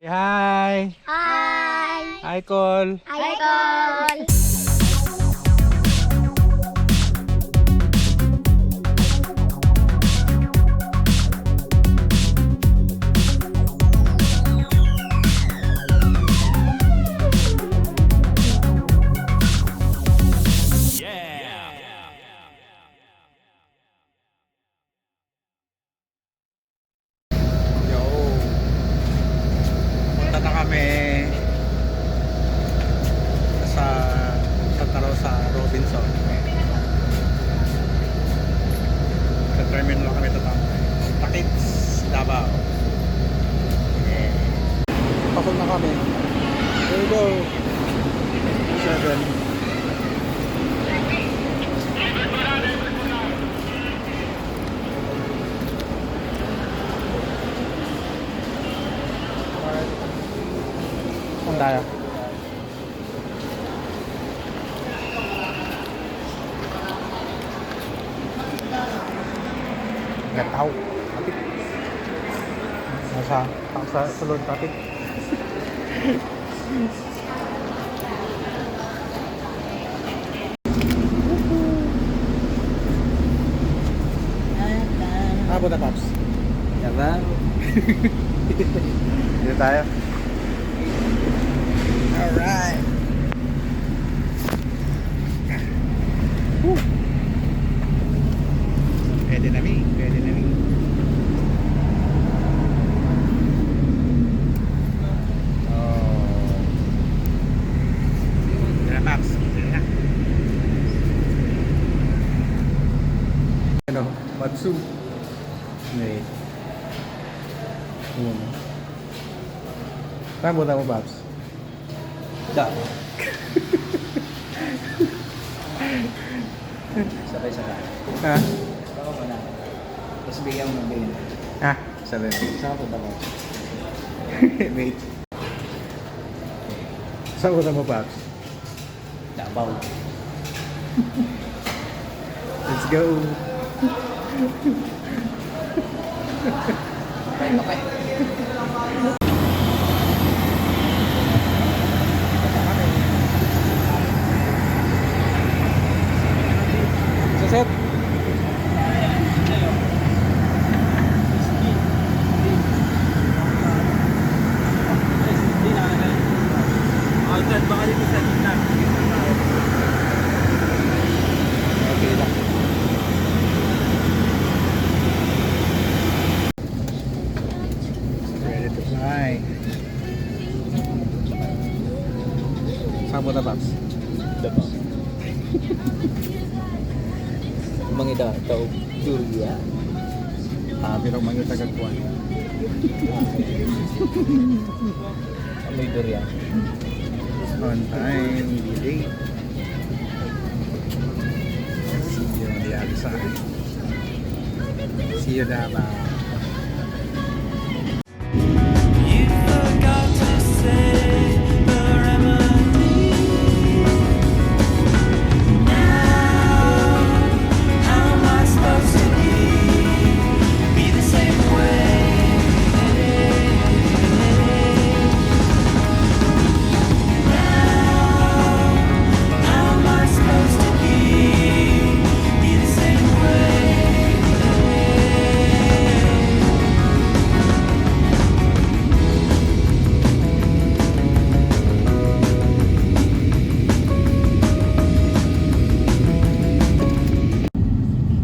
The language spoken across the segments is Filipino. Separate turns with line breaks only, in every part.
Hi!
Hi!
Hi, Col!
Hi, Col!
Yo! Punta na kami sa Santa Rosa, Robinson. Sa terminal lang kami tatambay. Takits, Davao. Yeah. Pasok na kami. Here we go. 7. Saan tayo? Gataw. Kapit. Nasa sulod kapit. Abo na, Paps.
Davao.
Dito tayo. Alright. Pwede na mi. Pwede na mi. Oh. Dito na, Paps. Dito na. Ano? Matsu. Wait. Ano? Saan mo na mo, Paps?
Davao. Sabay-sabay.
Ha?
Baka ba na? Tapos bigyan mo ng bilhin.
Ha? Sabi mo.
Saan ko Davao?
Wait. Saan mo na mo, Paps?
Davao.
Let's go.
Okay.
Set. Okay lang. Ready to fly. Saan mo na, Paps?
Davao. Mangida tao Julia.
Pero mga tagakuan.
Amoy durian.
On time, delay. See you on the other side. See you Davao.
You forgot to say the remedy. Now, how am I supposed to be the same way? Now, how am I supposed to be the same way?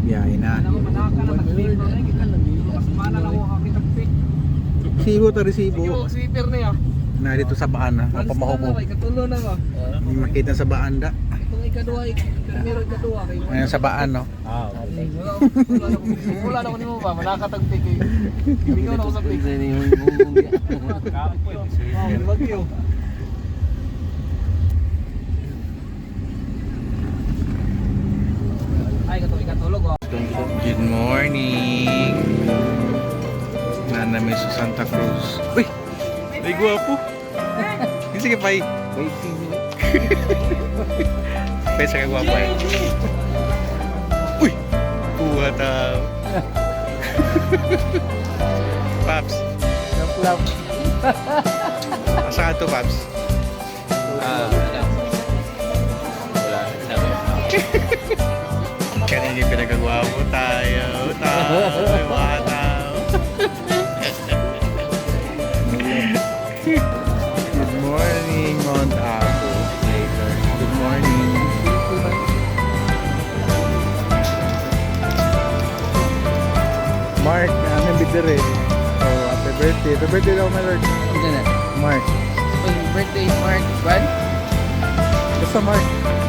Biyahe na. Sibo to resibo.
Sweeper na yan.
Na dito sa baan na. Mapamahubog.
Katulo na ba?
Hindi makita sa baan da.
Itong ikaduha, meron ikaduha.
Ayan sa baan no.
Ah, okay.
Wala na ko nimo ba? Manakatagpik eh. Ikaw na ko sa pik. Bagyo. Ay, ikatulog oh.
Good morning. Nanami sa Santa Cruz. Uy! Ay guwapo. Sige pay.
Waiting.
Pesa ka guwapo eh. Uy! Kuha tao. Paps.
Love.
to, Babs?
Ano? Wala. Sabi.
Kanina pinagagawa mo tayo. Tayo, mga tao. Good morning, Mount Apo. Later. Good morning. Mark, anong bidder eh? Oh, happy birthday. Happy birthday daw, my lord.
Ano na?
Mark.
Happy birthday, Mark. What?
Basta Mark.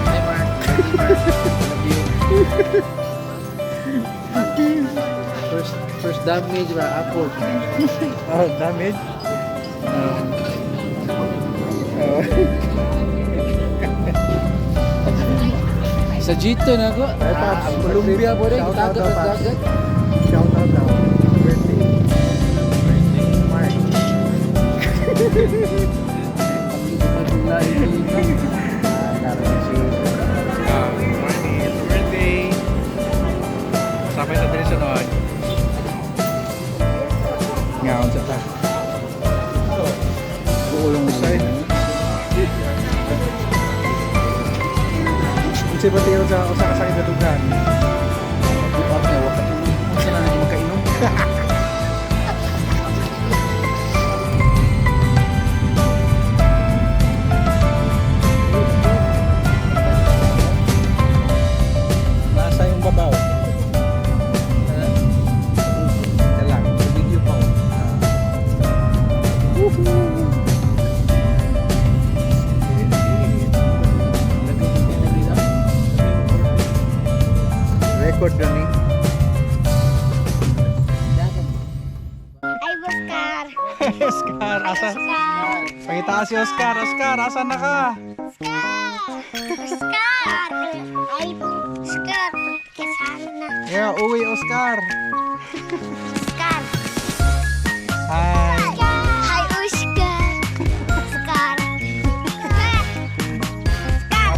Hi, Mark. Happy Love you. First damage ba? Apple.
Oh, damage?
Sa Jito na ako.
Ay, Paps.
Columbia po rin.
Shout out
Tago
daw,
sa
Paps.
dagat.
Shout out daw. Birthday. Birthday. Mark. Good morning. It's birthday. Sabay sa tinisunod. Ngayon sa ta. Bukulong mo sa'yo. Kasi ba tayo sa kasakit na tugan?
Bukas na waka. Kung na natin magkainom.
Nasa yung babaw. Yan lang. Sa video pa. Record lang eh.
Ay, Oscar.
Oscar, asa?
Oscar.
Pakita si Oscar. Oscar, asan na ka?
Oscar. Ay, Oscar. Kasal na.
Yeah, uwi Oscar.
Oscar.
Hi.
Hi, Oscar. Oscar. Oscar.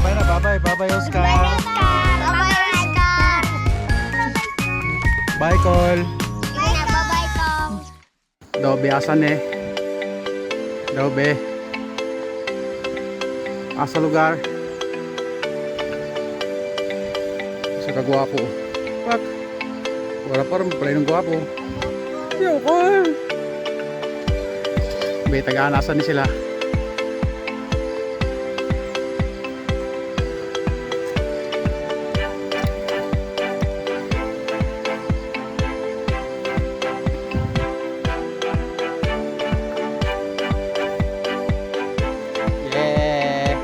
Bye na, bye-bye. Bye-bye Oscar.
Bye, Oscar. Bye-bye, Oscar.
Bye Col.
Bye-bye, Tom.
Dobe, asan eh? Dobe. Asa lugar? Sa kagwapo. Pak. Wala pa rin pala ng gwapo. Yo, Col. Be, tagaan, asan ni sila? Yeah.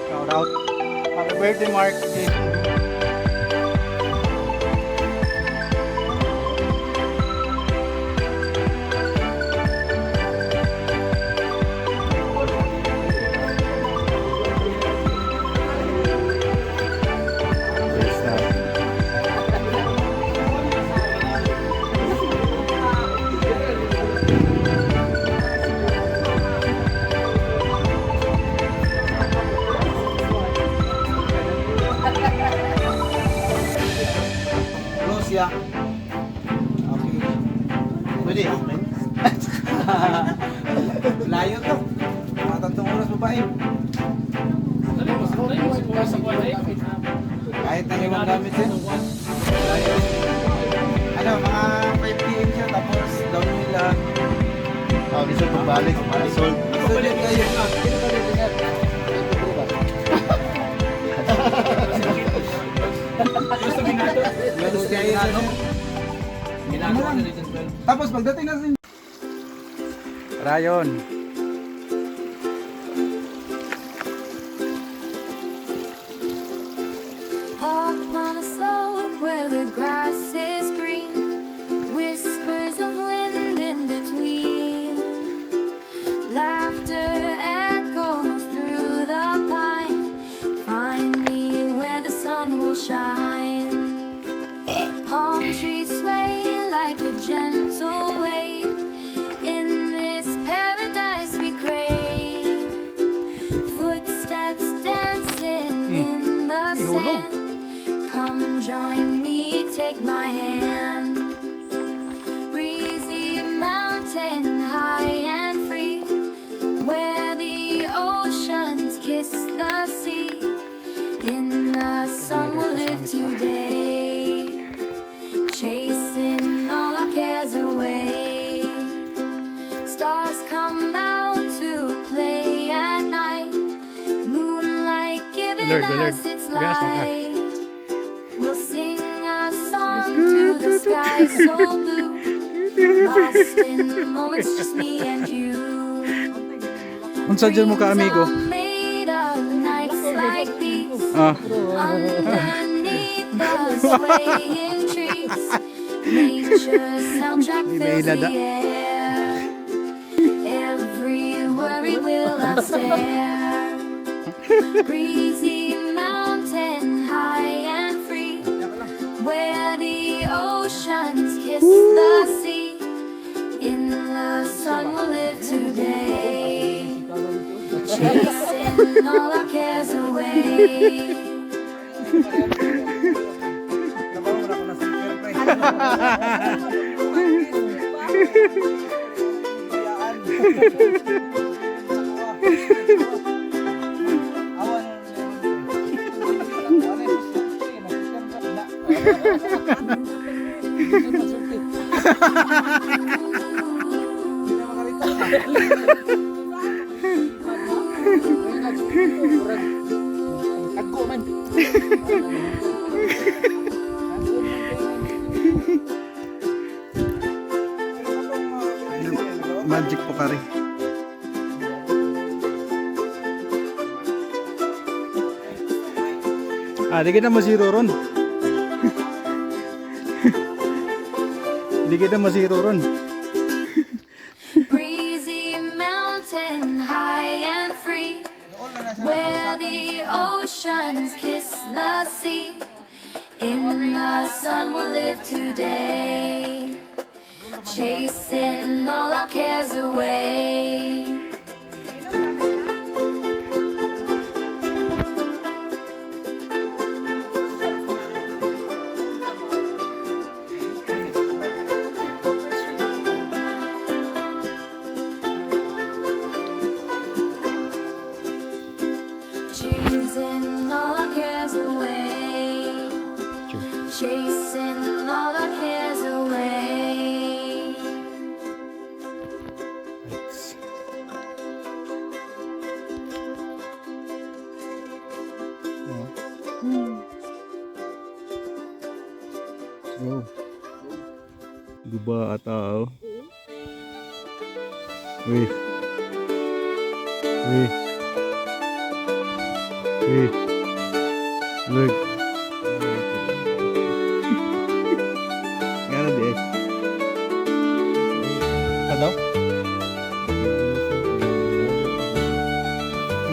Shout out. Happy birthday, Mark. Yes, na.
Close ya. Okay. Pwede. Layo to. Mga 3 oras babae. Kahit na ibang gamit din. Layo. Ano, mga 5 PM siya tapos down yung lahat.
Oh, result pagbalik. Result.
Sulit kayo. Meron kayo ano? Ginagawa na dito. Tapos pagdating na sa
Rayon.
Up on a slope where the grass is green, whispers of wind in between, laughter echoes through the pine. Find me where the sun will shine. Palm trees sway like a gentle wave. In this paradise we crave. Footsteps dancing in the sand. Come join me, take my hand. Breezy mountain, high and free. stars come out to play at night. Moonlight giving
Lord,
us its
Lord. Yes, okay.
light. We'll sing a song to the sky so blue. Lost in the moments, just me and you.
Unsa dyan mo ka, amigo?
Dreams are made of nights like these.
Ah,
Underneath the swaying trees, nature's soundtrack fills the air. Every worry will outstare. Breezy mountain, high and free, where the oceans kiss the sea. In the sun we'll live today, chasing all our cares away.
Nabawa mo na ako ng sticker, pre.
Tagko man.
Magic Pokari. Ah, di kita masiro ron. Di kita masiro ron.
Breezy mountain, high and free, where the oceans kiss the sea. In the sun we'll live today, chasing all our cares away. Chasing all our cares away, chasing all our cares away.
Oh. Guba atao. Wih. Wih. Wih. Look. Ngana di. Ano?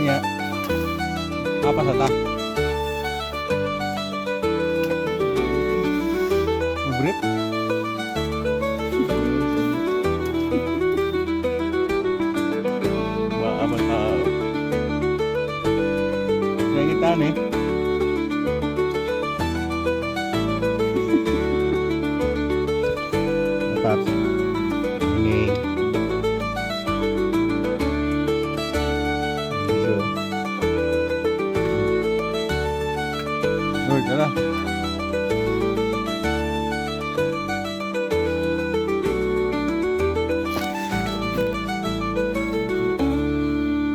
Iya. Apa sata? Grip. Apa tao? Kayak kita nih. Mantap. Ini. Hijau. Udah lah.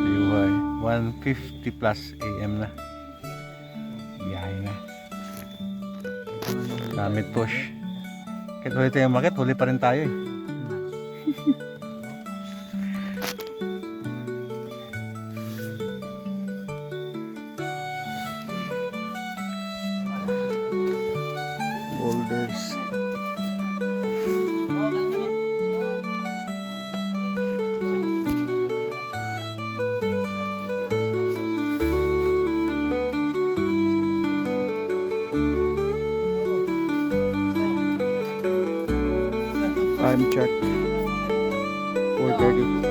Ayuhay. 1:50 plus AM na. Biyahe na. Gamit push. Kahit huli tayo market, huli pa rin tayo eh. Boulders. Time check. 4:30.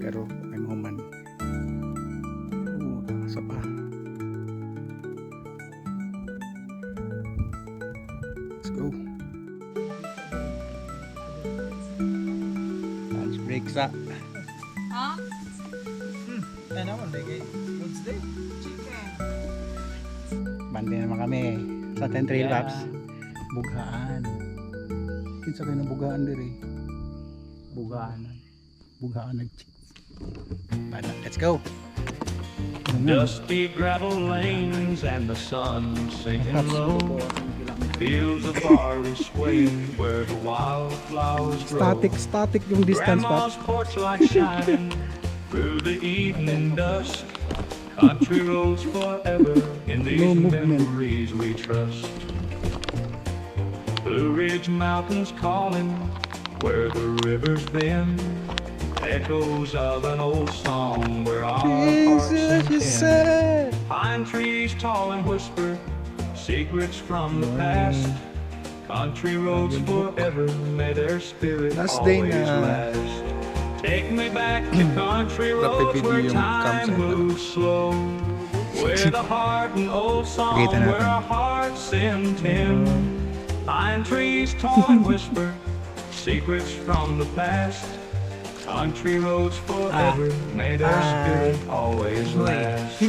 pero may mahuman. Asa pa. Let's go. Lunch break sa.
Ano naman, kay Woods Day.
Bande naman kami sa 10 trail laps. Bughaan. Kinsa kayo ng bughaan diri? Bughaan. Bughaan nag-chicks. Let's go.
Dusty gravel lanes and the sun sinking low. Fields of barley swaying where the wildflowers grow.
Static yung distance pa.
Grandma's porch light shining through the evening dusk. Country roads forever in these
movement.
memories we trust. Blue Ridge Mountains calling where the rivers bend. Echoes of an old song where our hearts intend. Pine trees tall and whisper secrets from the past. Country roads forever, may their spirit
Last day
always
na
last. Take me back to country roads where
yung
time
campsite.
moves slow. Where the heart and old song,
Kita natin.
where our hearts intend. Pine trees tall and whisper secrets from the past. Country roads forever, may their spirit always last.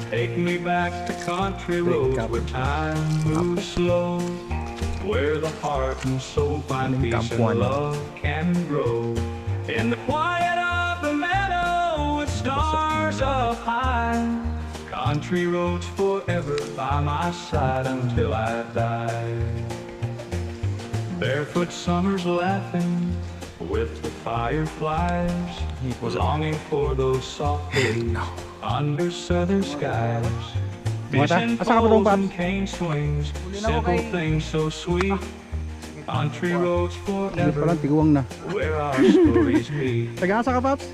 Take me back to country roads where time moves slow, where the heart and soul find peace and love can grow. In the quiet of the meadow with stars up high, country roads forever by my side until I die. Barefoot summers laughing with the fireflies, longing for those soft days under southern skies. Fishing poles and cane swings, simple things so sweet. Country roads forever,
Tiguang na.
where our stories meet.
Taga-asa ka, Paps?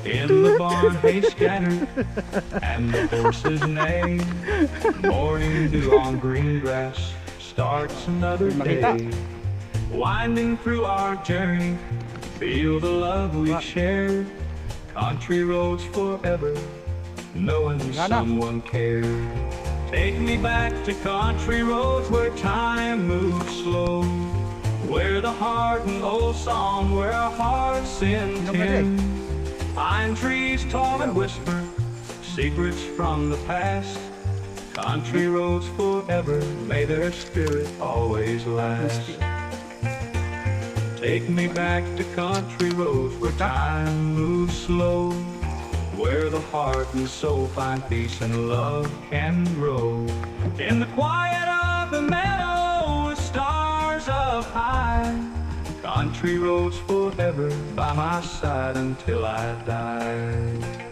In the barn hay scattered, and the horses neigh. Morning dew on green grass starts another day. Winding through our journey, feel the love we share. Country roads forever, knowing someone cares. Take me back to country roads where time moves slow, where the heart and old song, where our hearts intend. Pine trees tall and whisper secrets from the past. Country roads forever, may their spirit always last. Take me back to country roads where time moves slow, where the heart and soul find peace and love can grow. In the quiet of the meadow with stars up high, country roads forever by my side until I die.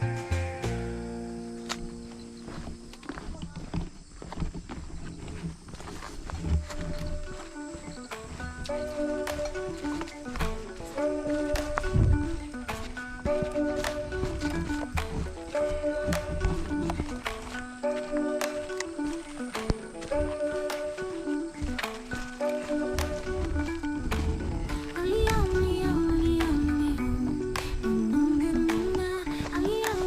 Ang iyong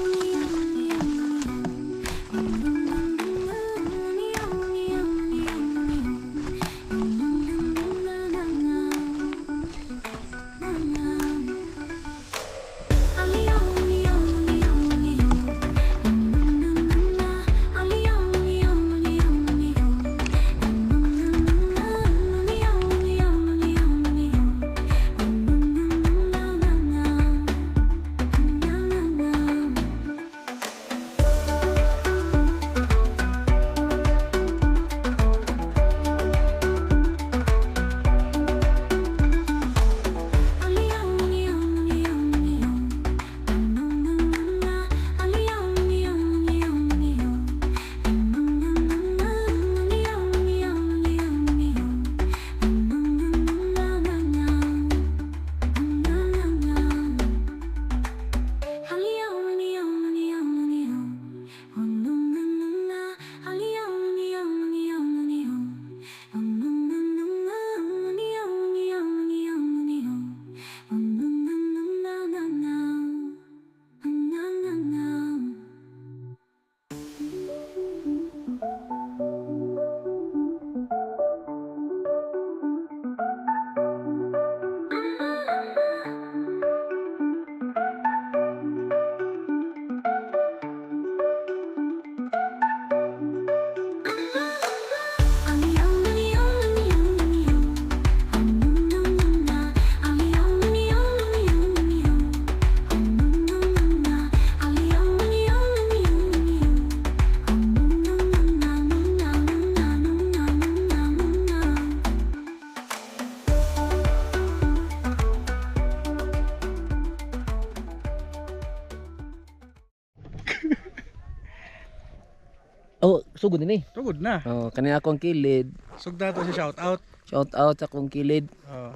Oh, sugod ni.
Tugod na.
Oh, kanina akong kilid.
Sugda to si shout out.
Shout out sa akong kilid.
Oh.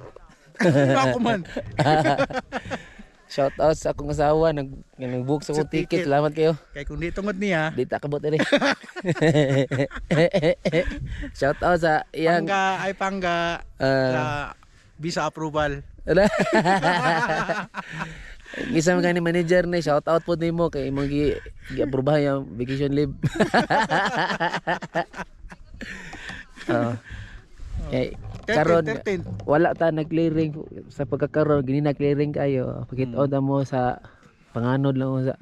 Ako man.
Shout out sa akong asawa nag-book sa akong
Sa
ticket.
ticket.
Salamat kayo.
Kay kung di tungod niya,
Di ta kabot rin. Shout out sa iyang
pangga
ah,
sa visa approval.
Isa man ni manager ni shout out po nimo kay imong gi-aprobahan yung vacation leave. Oh. Eh, karon
13.
wala ta nag-clearing sa pagkakaroon gini na-clearing kayo. Pakit-on ta mo sa panganod lang mo sa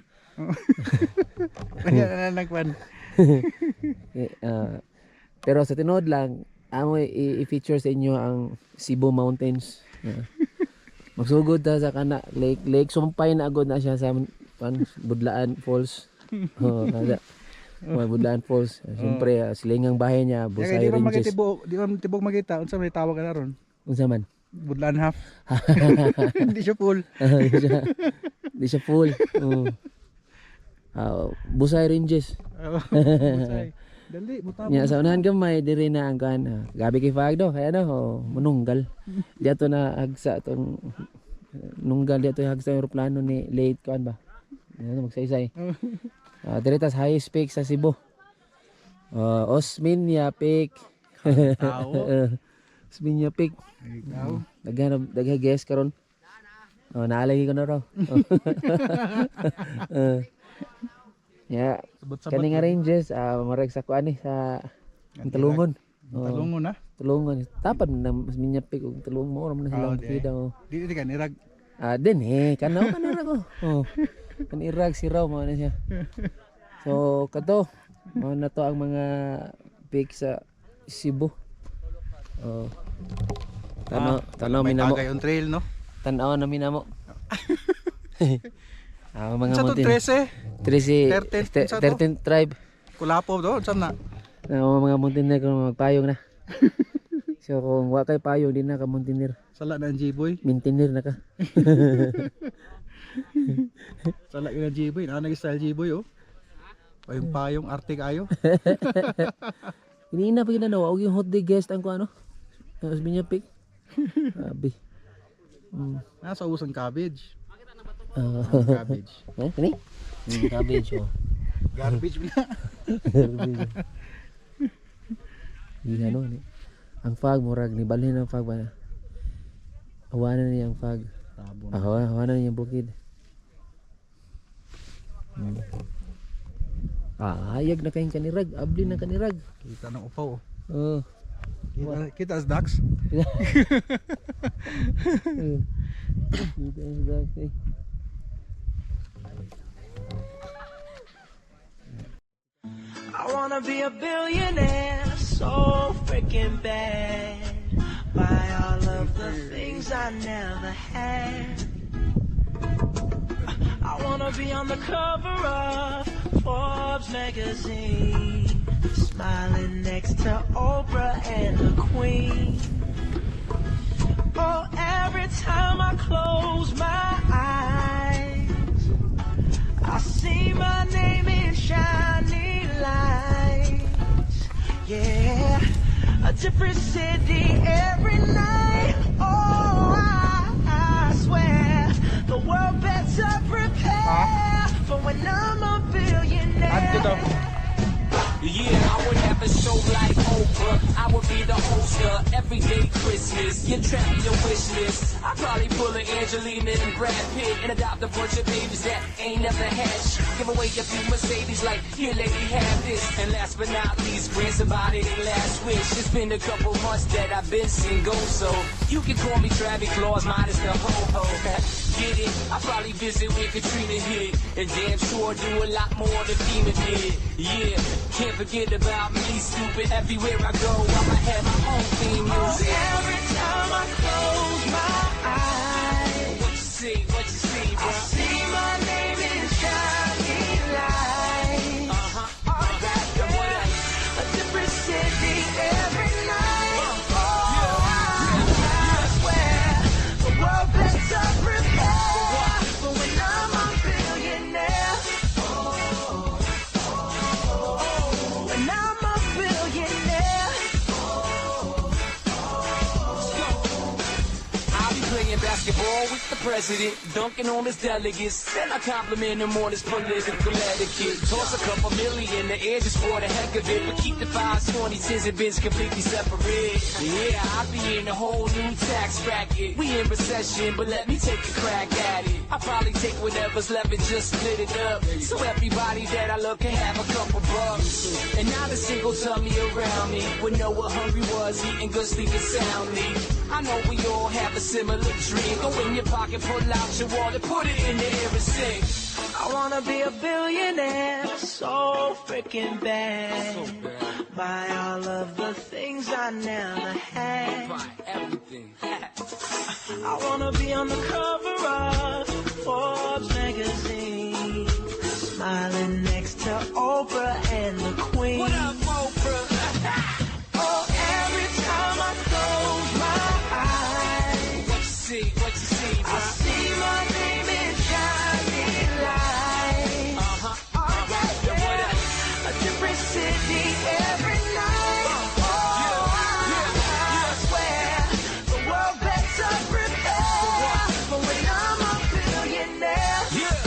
Kanya na nagpan.
pero sa tinod lang amo i-feature sa inyo ang Cebu Mountains. Magsugod ta sa kana lake Sumpay na agod na siya sa Budlaan Falls. Oh, kada. Budlaan Falls. Siyempre silingang bahay niya Busay
Di man
Ranges.
tibok magita unsa may tawag na ron?
Unsa man?
Budlan half. Hindi siya full.
Di siya full. Busay Ranges.
Busay. Dali, buta.
Nya sa unahan gamay diri na ang kan. Gabi kay Fagdo kaya manunggal. Diato na agsa tong nunggal diato hagsa yung eroplano ni late kan ba. Ano magsaysay. Diri tas highest peak sa Cebu. Osminia Peak.
Tao.
Osminia Peak.
Ikaw.
Daghan guess karon. Naalagi ko na raw. Yeah.
Sabot-sabot.
Kani nga ranges, marag sa kuan ni sa Talungon.
Talungon na.
Tulungan. Tapad na mas minyapik og tulong mo na sila
Oh,
makita.
Di ka nirag.
Din kanaw kanira ko. Kan irag si raw mo na siya. So kato, mo na to ang mga peak sa Cebu. Tanaw
May
minamo.
tagay on trail, no?
Tanaw na minamo. Mga
Sa to
mountain.
13.
13 tribe.
Kulapo do, unsa na?
Mga mountaineer kung magpayong na. So kung wa kay payong di na ka mountaineer.
Sala na ang G-boy.
Mountaineer na ka.
Sala yun ang G-boy. Nag-style G-boy, oh. Payong arte kayo.
Hinina pa ginanawa og yung hot day guest ang ko ano. Ang Osminia Peak. Abi.
Nasa usang cabbage.
Cabbage. Kani? Cabbage oh.
Garbage na.
Ginano ni. Ang fog murag ni balhin ang fog ba. Awanan niya ang fog. Awanan niya ang bukid. Hayag na kayong kanirag, abli na kanirag.
Kita ng upaw, oh.
Oh.
Kita as ducks.
Dito ang ducks eh.
I wanna be a billionaire, so freaking bad. Buy all of the things I never had. I wanna be on the cover of Forbes magazine, smiling next to Oprah and the Queen. Oh, every time I close my eyes, I see my name in shining lights. Yeah, a different city every night. Oh, I swear the world better prepare for when I'm a billionaire.
Yeah, I would have a show like Oprah. I would be the host of Everyday Christmas. You trap your wish list. I'd probably pull an Angelina and Brad Pitt and adopt a bunch of babies that ain't never had shit. Give away a few Mercedes like, here lady, have this. And last but not least, grant somebody their last wish. It's been a couple months that I've been single, so you can call me Travis Claus, minus the ho-ho. Get it? I probably visit where Katrina hit, and damn sure do a lot more than FEMA did. Yeah, can't forget about me, stupid. Everywhere I go, I'ma have my own theme music.
Oh, every time I close my eyes,
What you see, bro?
I see my name in shining lights. Oh, yeah, a different city every night. I swear the world better prepare for when I'm a billionaire. When
president, dunking on his delegates. Then I compliment him on his political etiquette. Toss a couple million in the air just for the heck of it. But keep the 5s, 20s, 10s, and bins completely separate. Yeah, I be in a whole new tax bracket. We in recession, but let me take a crack at it. I probably take whatever's left and just split it up. So everybody that I love can have a couple bucks. And not a single tummy around me would know what hungry was, eating good, sleeping soundly. I know we all have a similar dream. Go in your pocket, pull out your wallet, put it in the air and sing.
I wanna be a billionaire, so freaking bad. Buy all of the things I never had.
Buy everything.
I wanna be on the cover of Forbes magazine, smiling next to Oprah and the Queen.
What up, Oprah?
Oh, every time I close my eyes,
What you see? What you see?
I see my name in shining lights.
Uh-huh. What up?
A different city every night. Oh, I swear the world better prepare for when I'm a billionaire.
Yeah.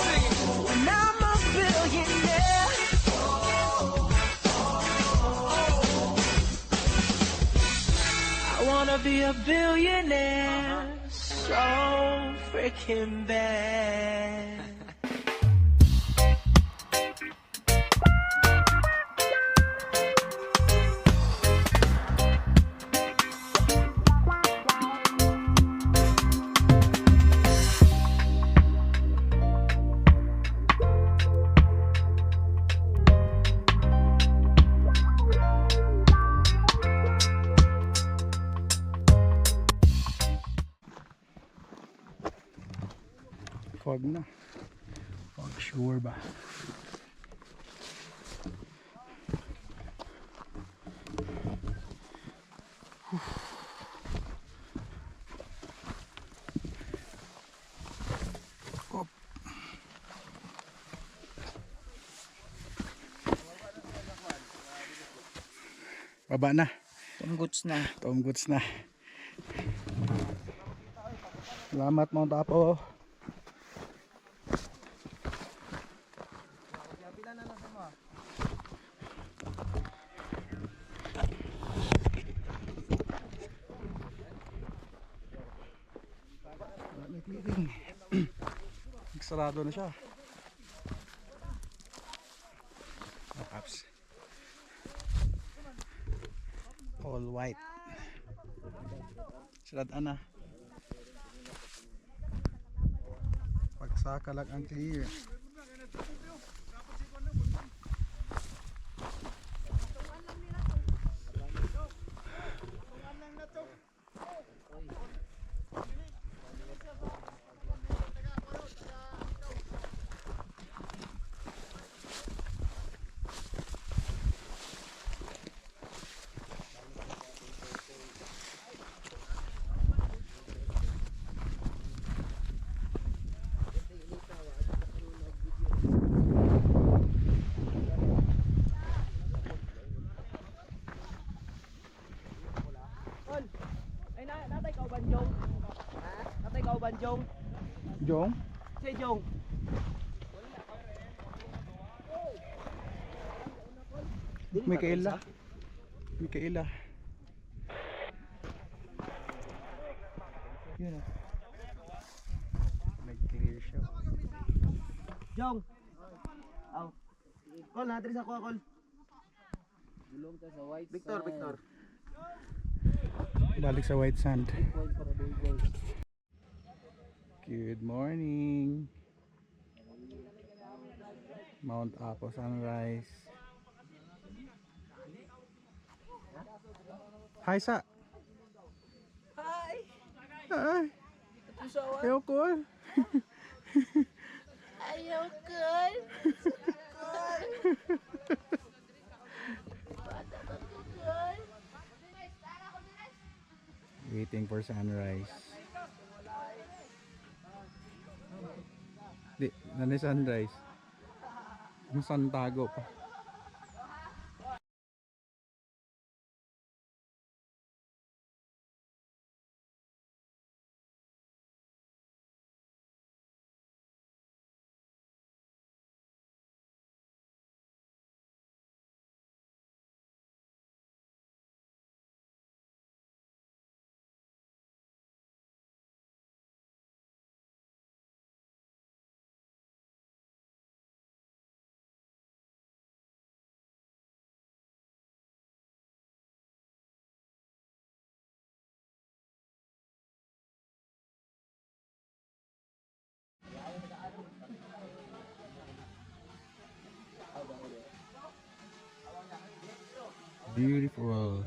Sing it.
When I'm a billionaire. I wanna be a billionaire, so freaking bad.
Fog na. Fog sure ba? Hop. Baba na.
Tungguts na.
Tungguts na. Salamat Mount Apo. Sarado na siya. Perhaps. All white. Sarado na. Pagsaka lang ang clear. Jong?
Si Jong.
Mikaela. Mikaela. Yun o. Nag-clear siya.
Jong. Aw. Kol, natri sa kuha, Kol.
Gulong ta sa white
Victor,
sand.
Victor.
Balik sa white sand.
Point para bulbul.
Good morning. Mount Apo sunrise. Hi Sa.
Hi.
Hi. Ayaw ko.
Ayaw girl.
Waiting for sunrise. Di, nani sunrise. Yung Santago pa. Beautiful.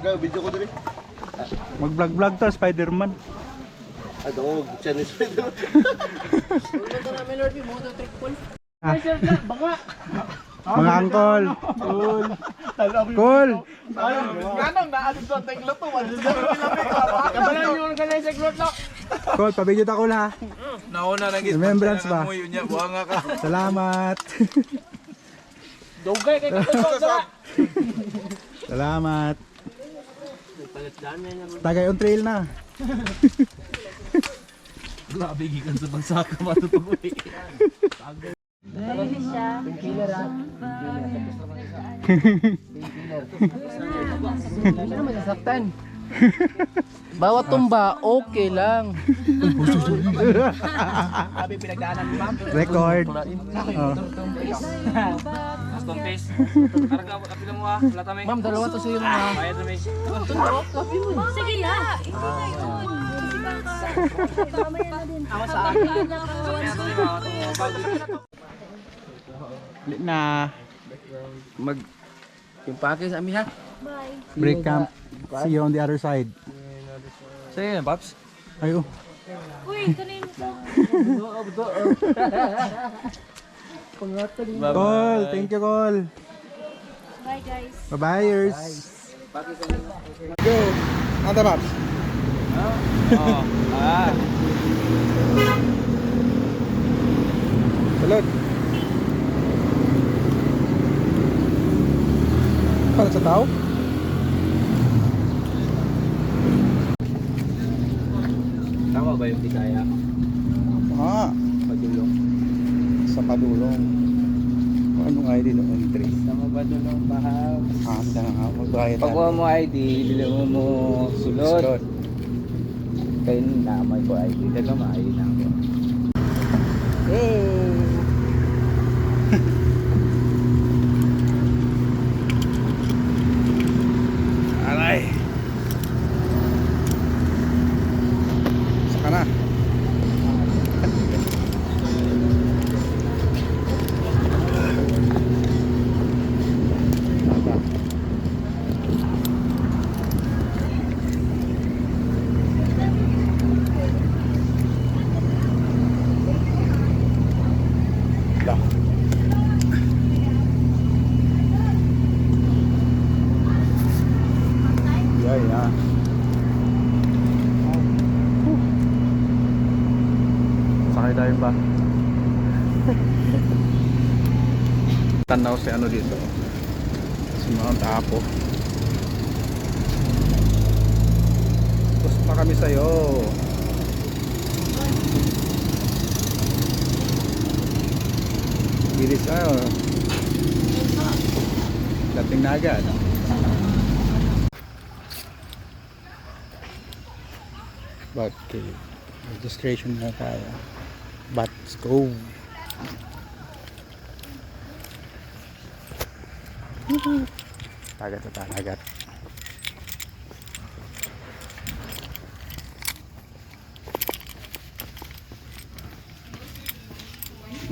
Ikaw, video ko dali.
Mag-vlog-vlog to, Spider-Man.
Ako, Chinese Spider.
Mga angkol. Cool. Cool. Cool, pabigyan ako la.
Nauna nang
Remembrance ba?
buhanga ka.
Salamat.
Dugay kay
Salamat. Tagay on trail na.
Grabe gikan sa bagsaka matutog uli.
Ano masasaktan? Bawat tumba, okay lang.
Sabi pinagdaanan mo, ma'am.
Record. Oh.
Custom paste. Karga, kapila mo ah. Wala kami.
Ma'am, dalawa to sa'yo mga.
Bayad na may.
Sige na.
Ako sa
Na.
Yung pake sa amin ha.
Break camp. See you on the other side.
Sige na, Paps.
Ayo.
Uy, kanino to?
Call. Thank you, Call.
Bye guys.
Bye-byers. Go. Anta Paps. Salud. Para sa tao?
Tama ba yung Bisaya? Padulong.
Sa padulong. Ano nga ID ng entry?
Tama ba dulong bahag?
Handa nga, magbayad
Pag mo ID, bili mo sulod. Kaya namay ko ID. Daga ma-ID na ako.
Alay. Saka na. Yeah. Sakay tayo ba? Tanaw si ano dito. Si Mount Apo. Gusto pa kami sa'yo. Bilis ano. Dating na agad. Bat Cave. Registration na tayo. Bats Cove. Tagat na tagat.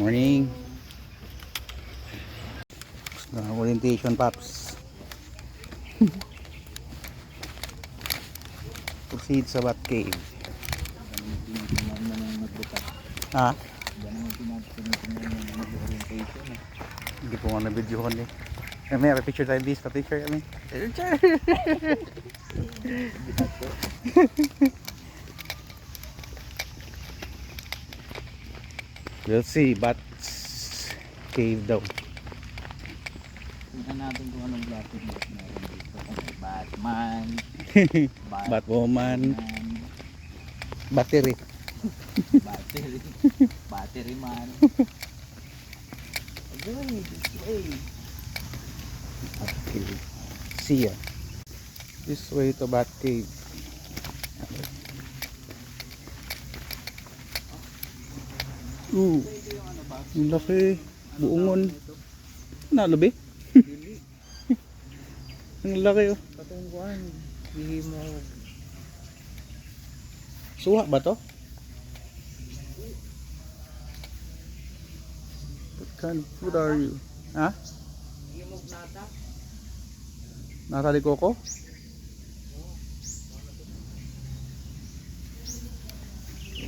Morning. Orientation Paps. Proceed sa Bat Cave. Ha? Hindi ko nga na-video ko eh. May picture tayo please, pa-picture kami. Picture! We'll see, Bats Cave daw.
Tingnan natin kung anong lapit meron dito. Batman,
Batwoman, battery.
battery man. Again, this way.
Bat Cave. See ya. This way to Bat Cave. Ang laki. Buongon. Nalabi? Ang laki oh.
Patungkuan. Hihimo.
Suha ba to? What kind of food are you? Ha? Nata de coco?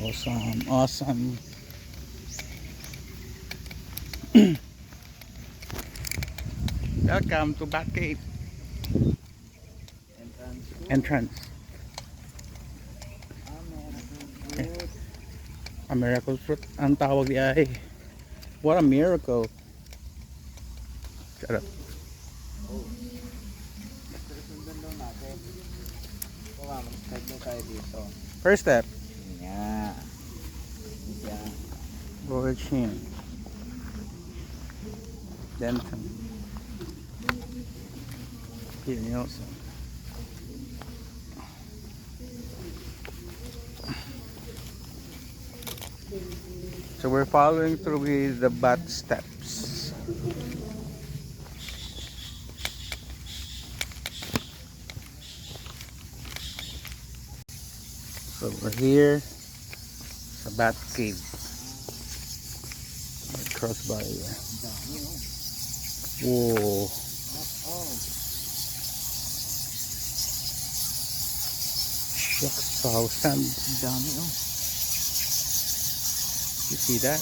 Awesome, awesome. Welcome to Bat Cave. Entrance. A miracle fruit. Ang tawag di ay. What a miracle. Shut up. First step.
Yeah.
Gorging. Then some. Here also. So we're following through with the bat steps. So we're here, sa Bat Cave. Cross by here. Whoa. 6,000.
Dami oh.
You see that?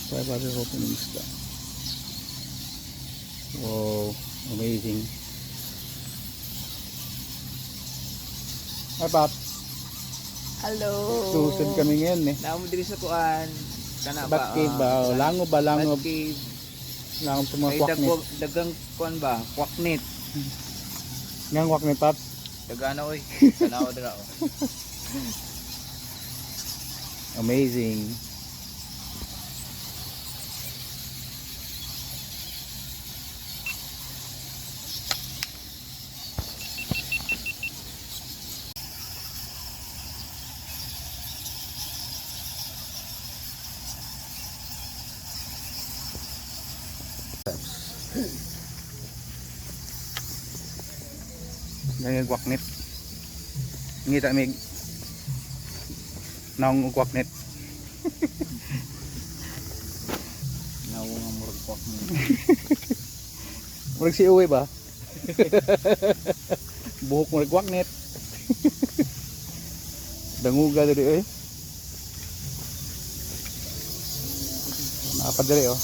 Five other openings there. Wow, amazing. Hi, Pop.
Hello.
Susod kami ngayon eh.
Namo diri sa kuan. Kana
Bat Cave ba? Lango ba? Lango.
Bat Cave.
Lango sa mga
Ay
kwaknit.
dagang kuan ba? Kwaknit.
Ngang kwaknit, Pop.
Dagana oy. Tanaw dira oh.
Amazing. Ganyan kwaknit. Ngita mig naong kwaknit.
Nawo nga murag kwaknit.
Murag si uwi ba? Buhok murag kwaknit. Danguga diri eh. Nakapadiri oh.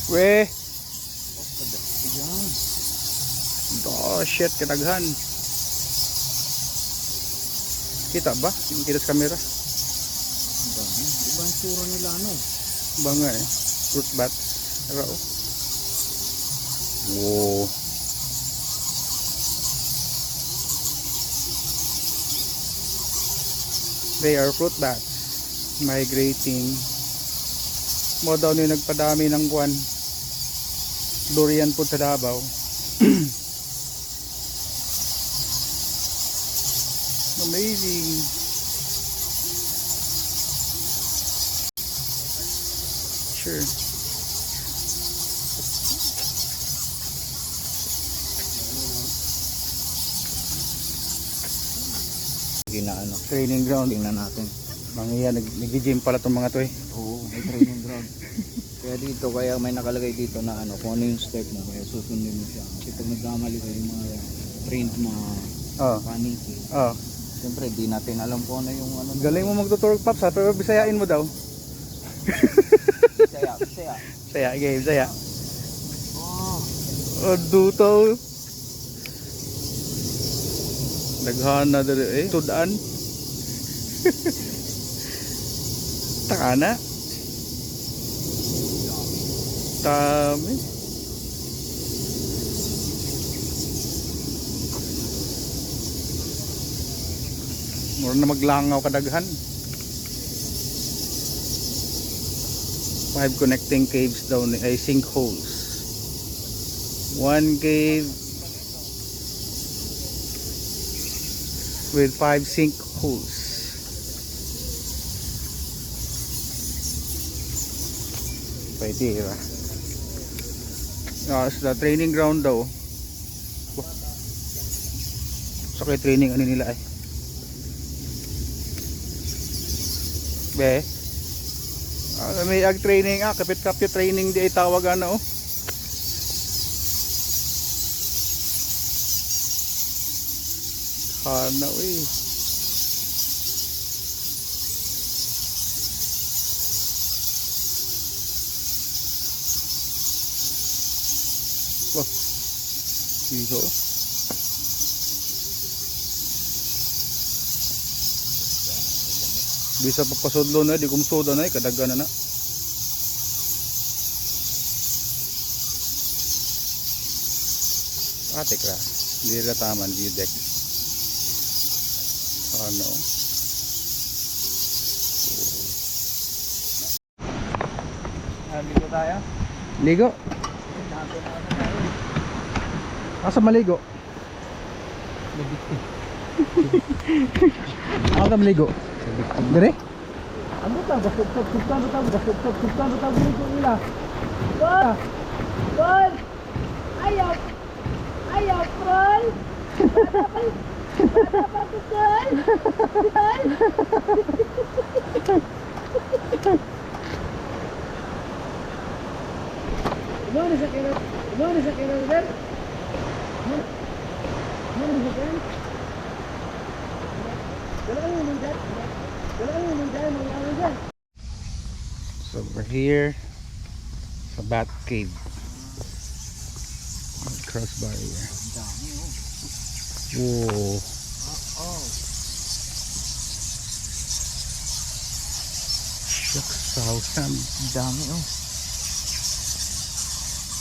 We. Oh shit, kadaghan. Kita ba? Yung kita sa camera.
Ibang sura nila ano.
Banga eh. Fruit bats. Ara oh. Wow. They are fruit bats. Migrating. Mo daw ni nagpadami ng kwan. Durian po sa Davao. Amazing. Sure.
Ginaano.
Training ground.
Tingnan natin.
Mga yan, nag-gym pala itong mga to eh.
Oo, may training ground. Kaya dito, kaya may nakalagay dito na ano, kung ano yung step mo, kaya susundin mo siya. Kasi pag nagkamali kayo yung mga trained mga
Oh.
paniki,
Oh.
siyempre di natin alam kung ano yung ano.
Galing mo magtuturog Pops ha, pero bisayain mo daw.
Bisaya.
Saya, game, saya. Oh, duto. Daghana dali eh, tudaan. Takana. Dami. Mura na maglangaw kadaghan. 5 connecting caves daw ni ay sinkholes. 1 cave with 5 sinkholes. Pwede ba? Sa training ground daw. So kay training ano nila ay. Be. May ag training kapit kapit training di ay tawag ano oh. Hana eh. Wah. Iso. Bisa papasudlo na di kumsoda na kadaghan na. Atik ra. Di ra taman di deck. Ano?
Ligo tayo.
Ligo. Asa maligo? Ako ka maligo. Dire?
Ano ta? Gasugtog ligo nila.
Tol! Ayaw! Ayaw, Tol! Bata pa ko, Tol! Tol! Ano sa kinang? Ano sa kinang, Tol? Ano sa kinang? Wala kang umundan? Wala kang umundan? Wala kang umundan?
So we're here sa Bat Cave. Crossbar here. Whoa. 6,000.
Dami oh.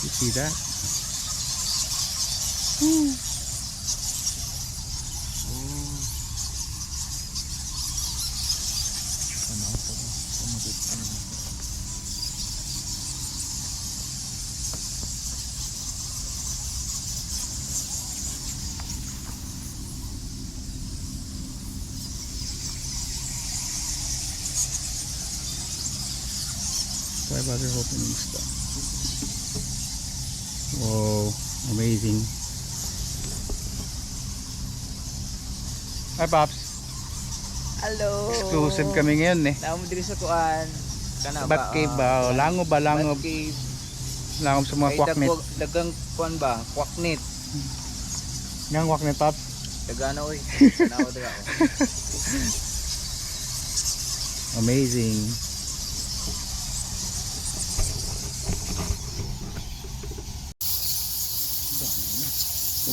You see that? Five other opening stuff. Wow, amazing. Hi Pops.
Hello.
Exclusive kami ngayon eh.
Namo diri sa kuan. Kana
Sa Bat Cave ba? Langob ba? Langob.
Bat Cave.
Langob sa mga kwaknit.
Dagang kuan ba? Kwaknit.
Ngang kwaknit Pops.
Dagana oy. Tanaw dira oh.
Amazing.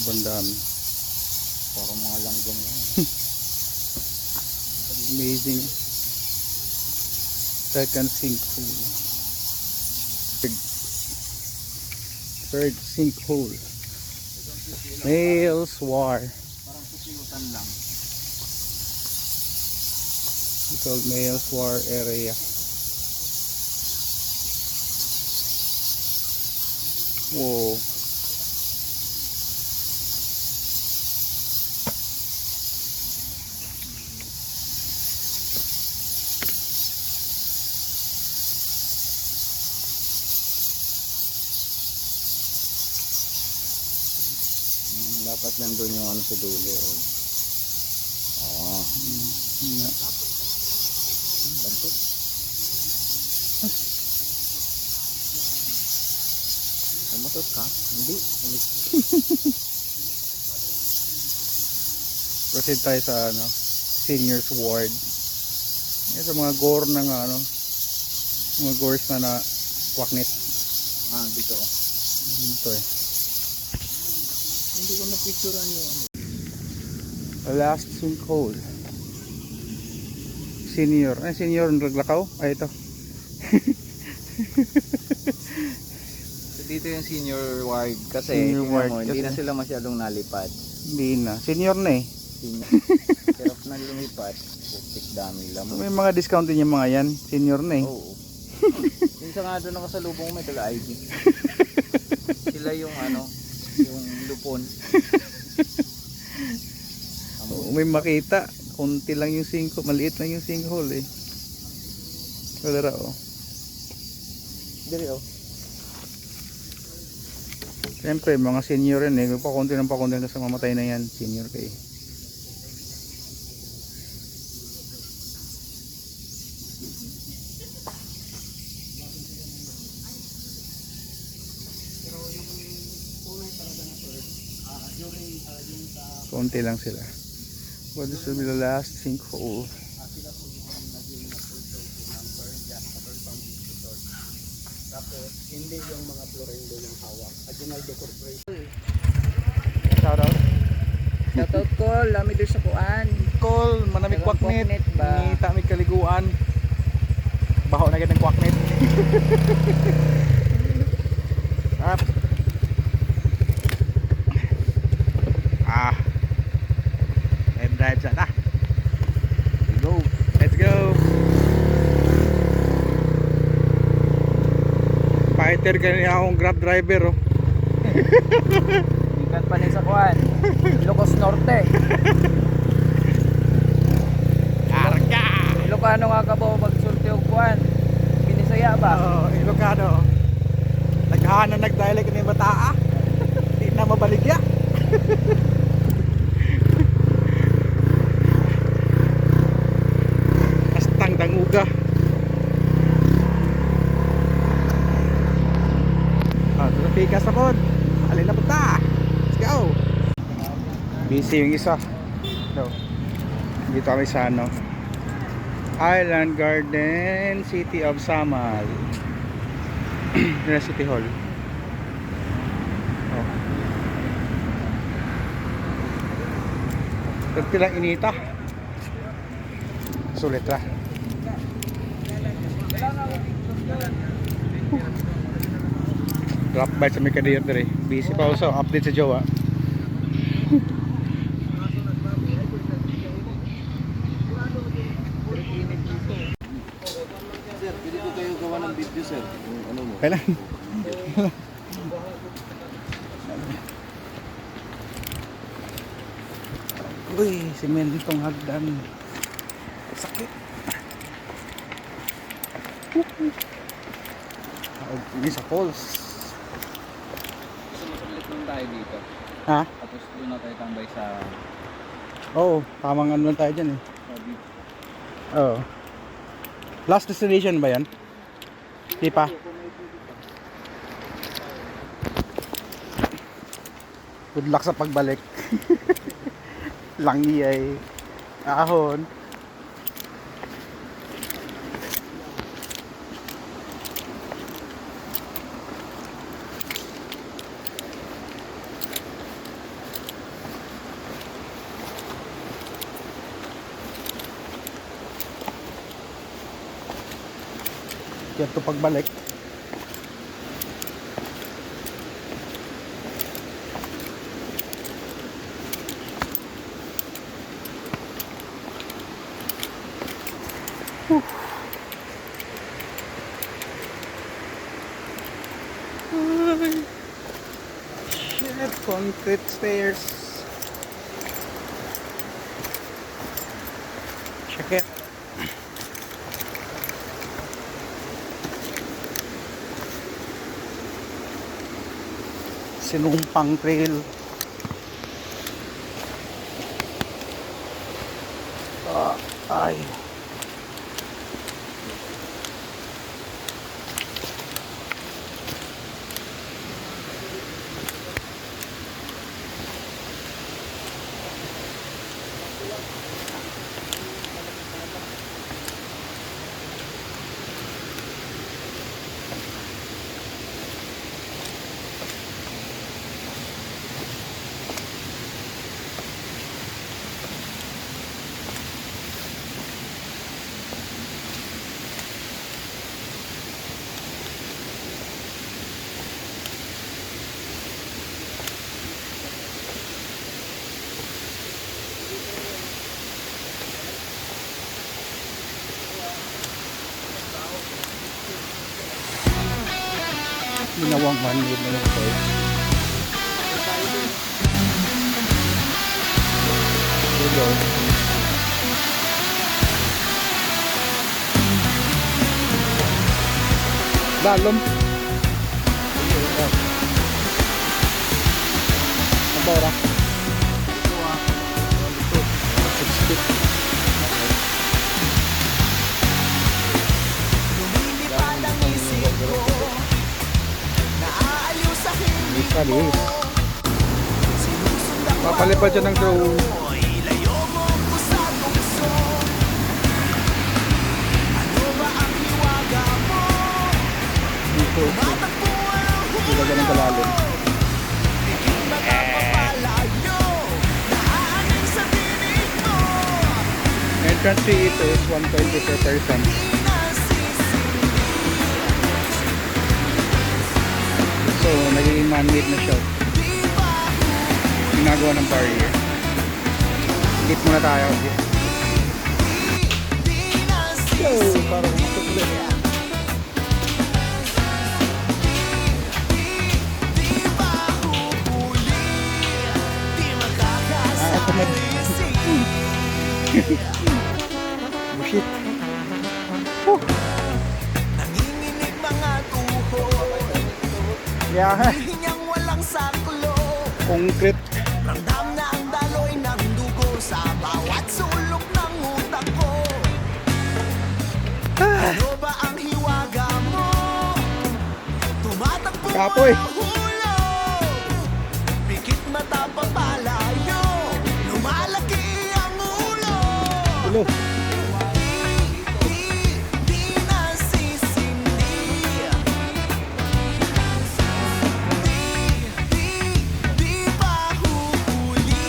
Sobrang dami.
Parang mga langgam lang.
Amazing. Second sinkhole. Third sinkhole. Males war.
Parang susiyutan lang.
It's called Males war area. Whoa.
Dapat nandun yung ano sa dulo. Oh.
Yeah.
Bantot. Umutot ka? Hindi.
Proceed tayo sa ano, seniors ward. Yan sa mga gore ng ano, mga gores na kwaknit.
Dito.
Ito eh.
Hindi ko na-picturean yung ano.
The last sinkhole. Senior. Ay, senior naglakaw? Ay, ito.
So dito yung senior ward kasi
Senior ward
hindi
kasi.
na sila masyadong nalipad.
Hindi na. Senior na eh.
Hirap na lumipat. Putik dami lang.
May mga discount din yung mga yan. Senior na eh.
Oo. Minsan nga doon nakasalubong may tala ID. Sila yung ano, yung lupon.
Oo, may makita. Kunti lang yung sinkhole. Maliit lang yung sinkhole eh. Wala ra oh.
Dili oh.
Siyempre, mga senior yan eh. Pakunti ng pakunti na sa mamatay na yan. Senior kayo. Konti lang sila. But this will be the last sinkhole.
Hindi yung mga Florendo yung hawak. Aguinaldo Corporation.
Shout out.
Shoutout call, lami doon sa kuan.
Call, manamig
Dagang
kwaknit.
kwaknit ba?
Ngita may kaliguan. Baho na ganang kwaknit. Up. Let's drive sana. Let's go. Let's go. Fighter ganyan akong grab driver oh.
Ikan pa rin sa kuan. Ilocos Norte.
Karga.
Ilocano nga ka ba magsulti og kuan? Binisaya ba?
Oh, Ilocano. Naghahanan nagdialect ni bataa. Di na mabaligya. Astang danguga. Pikas na po. Alin na punta. Let's go. Busy yung isa. So, dito kami sa ano, Island Garden, City of Samal. Yan ang City Hall. Oh. Pagti lang inita. Sulit lah. Drop by sa Mercader dere. Busy pa also. Update sa Jowa.
Sir, pwede ko kayo gawa ng video, sir. Yung ano mo.
Kailan? Uy, simentong hagdan. Sakit. Ini sa falls.
Gusto mo saglit lang tayo dito.
Ha?
Tapos doon na tayo tambay sa
Oo, tamang ano lang tayo dyan eh.
Sabi.
Oo. Last destination ba yan? Di pa? Good luck sa pagbalik. Langi ay ahon. Kaya ito pagbalik. Ay. Shit, concrete stairs. Check it. Sinumpang trail. Ay. Ginawang man-made na yung toy. There you go. Lalom. Apa orang? Kalis. Papalipad siya ng drone. Dito. Dito ka ng kalalim. Entrance fee ito is 120 per person. So, nagiging man-made na siya. Ginagawa ng barrier. Hit muna tayo. So, parang matutuloy. Ito na. Bullshit.
Nanginginig mga tuhod.
Yeah.
Hihingang walang saklo.
Concrete.
Ramdam na ang daloy ng dugo sa bawat sulok ng utak ko. Ano ba ang hiwaga mo? Tumatakbo
Kapoy.
ang hulog. Pikit mata papalayo. Lumalaki ang ulo.
Ulo.
Di nasisindi. Di pa huhuli.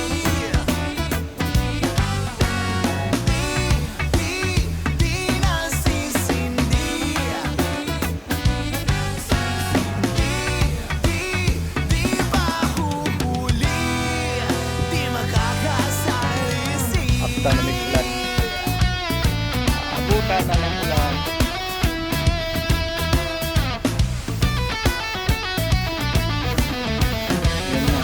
Di nasisindi. Di pa huhuli. Di makakasalisip.
Abutan na may ulan. Abutan na ng ulan. Yan na.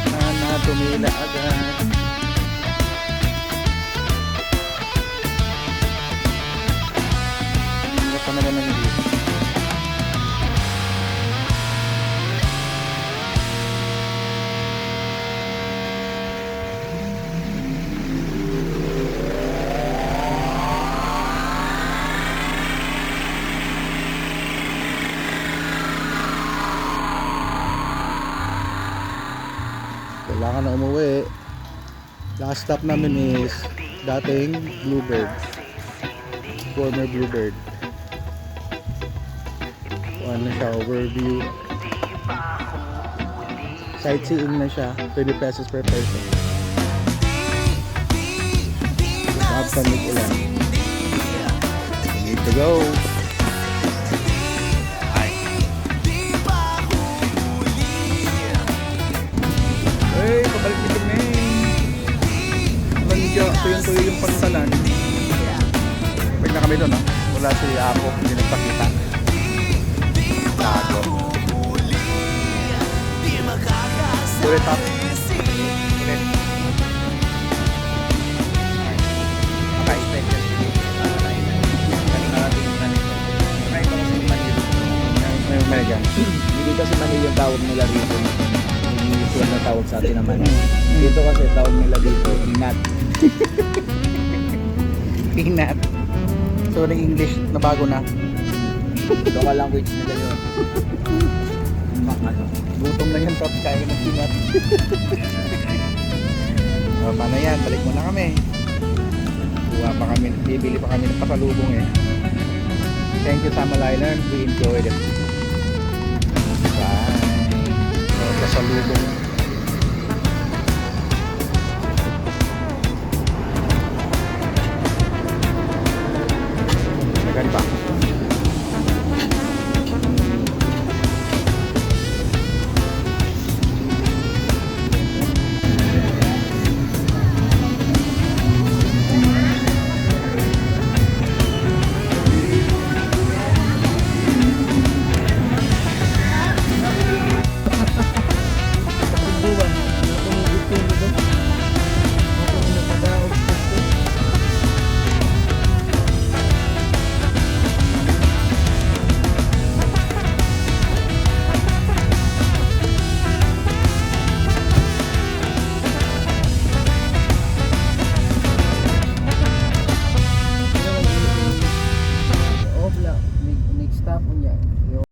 Sana tumila agad. Hindi pa naman ang dito. Kailangan na umuwi. Last stop namin is dating Bluebird. Former Bluebird. Ano siya, overview. Sightseeing na siya. 20 pesos per person. Kapag ulan. To go. Hey, pabalik na kami. Langga, tuyo yung pansalan. Pag na kami doon, no? Wala si Ako, hindi nagpakita. Tago. Ulit up. Ulit. Maka-special. May gan.
Hindi kasi mali yung tawag nila rito. Yung usual na tawag sa atin naman. Dito kasi tawag nila dito, inat.
Peanut. So, yung English na bago na.
Local language nila yun. Ano?
Gutom na yan, Tops. Kaya ng peanut. O, paano yan? Balik muna kami. Kuha pa kami. Bibili pa kami ng pasalubong eh. Thank you, Samal Island. We enjoyed it. Bye. O, pasalubong.